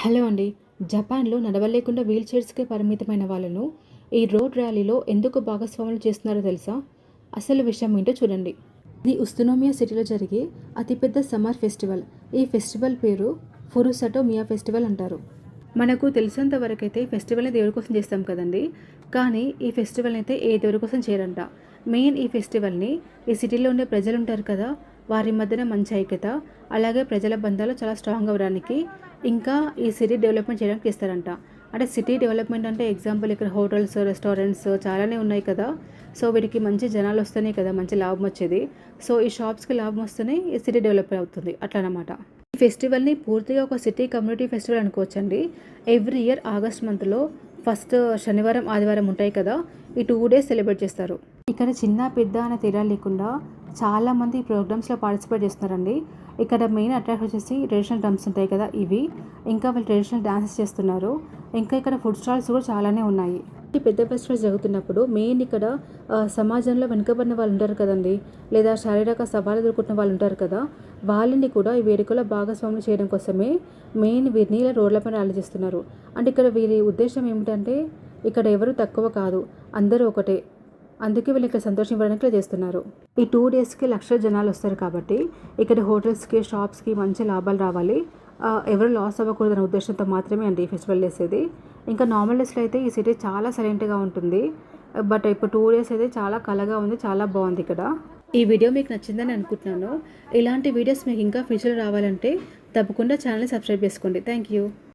Hello అండి. జపాన్‌లో నడవలేకుండా wheel చైర్స్‌కే పరిమితమైన వాళ్ళను ఈ రోడ్ ర్యాలీలో ఎందుకు భాగస్వాములు చేస్తున్నారో తెలుసా? అసలు విషయం ఏంటో చూడండి. ఇది ఉస్తునోమియా సిటీలో జరిగే అతిపెద్ద సమ్మర్ ఫెస్టివల్. ఈ ఫెస్టివల్ పేరు ఫురుసటో మియా ఫెస్టివల్ అంటారు. మనకు తెలిసినంత వరకైతే ఫెస్టివల్‌ని దేవుడి కోసం చేస్తాం కదండీ! కానీ ఈ ఫెస్టివల్‌ని అయితే ఏ దేవుడి కోసం చేయరంట. మెయిన్ ఈ ఫెస్టివల్‌ని ఈ సిటీలో ఉండే ప్రజలుంటారు కదా! వారి మధ్యన మంచి ఐక్యత, అలాగే ప్రజల బంధాలు చాలా స్ట్రాంగ్ అవ్వడానికి, ఇంకా ఈ సిటీ డెవలప్‌మెంట్ చేయడానికి చేస్తారంట. అంటే సిటీ డెవలప్‌మెంట్ అంటే ఎగ్జాంపుల్ ఇక్కడ హోటల్స్, రెస్టారెంట్స్ చాలానే ఉన్నాయి కదా! సో వీటికి మంచి జనాలొస్తేనే కదా మంచి లాభం వచ్చేది. సో ఈ షాప్స్‌కి లాభం వస్తేనే ఈ సిటీ డెవలప్ అవుతుంది. అట్లనమాట. ఈ ఫెస్టివల్‌ని పూర్తిగా ఒక సిటీ కమ్యూనిటీ ఫెస్టివల్ అనుకోవచ్చండి. ఎవ్రీ ఇయర్ ఆగస్ట్ మంత్‌లో ఫస్ట్ శనివారం, ఆదివారం ఉంటాయి కదా! ఈ 2 డేస్ సెలబ్రేట్ చేస్తారు. ఇక్కడ చిన్న, పెద్ద అనే తేడా లేకుండా చాలామంది ప్రోగ్రామ్స్‌లో పార్టిసిపేట్ చేస్తున్నారండి. ఇక్కడ మెయిన్ అట్రాక్షన్ వచ్చేసి ట్రెడిషనల్ డ్రమ్స్ ఉంటాయి కదా! ఇవి. ఇంకా వాళ్ళు ట్రెడిషనల్ డాన్సెస్ చేస్తున్నారు. ఇంకా ఇక్కడ ఫుడ్ స్టాల్స్ కూడా చాలానే ఉన్నాయి. ఈ పెద్ద ఫెస్టివల్స్ జరుగుతున్నప్పుడు మెయిన్ ఇక్కడ సమాజంలో వెనుకబడిన వాళ్ళు ఉంటారు కదండీ! లేదా శారీరక సవాలు ఎదుర్కొంటున్న వాళ్ళు ఉంటారు కదా! వాళ్ళని కూడా ఈ వేడుకలో భాగస్వాములు చేయడం కోసమే మెయిన్ వీరిని ఇలా రోడ్లపైన ర్యాలీ చేస్తున్నారు. అంటే ఇక్కడ వీరి ఉద్దేశ్యం ఏమిటంటే ఇక్కడ ఎవరు తక్కువ కాదు. అందరూ ఒకటే. అందుకే వీళ్ళు ఇక్కడ సంతోషం ఇవ్వడానికి ఇలా చేస్తున్నారు. ఈ 2 డేస్‌కి లక్షల జనాలు వస్తారు కాబట్టి ఇక్కడ హోటల్స్‌కి, షాప్స్‌కి మంచి లాభాలు రావాలి. ఎవరు లాస్ అవ్వకూడదనే ఉద్దేశంతో మాత్రమే అండి ఈ ఫెస్టివల్ చేసేది. ఇంకా నార్మల్ డేస్‌లో అయితే ఈ సిటీ చాలా సైలెంట్‌గా ఉంటుంది. బట్ ఇప్పుడు 2 డేస్ అయితే చాలా కళగా ఉంది. చాలా బాగుంది ఇక్కడ. ఈ వీడియో మీకు నచ్చిందని అనుకుంటున్నాను. ఇలాంటి వీడియోస్ మీకు ఇంకా ఫ్యూచర్‌లో రావాలంటే తప్పకుండా ఛానల్‌ని సబ్స్క్రైబ్ చేసుకోండి. Thank you.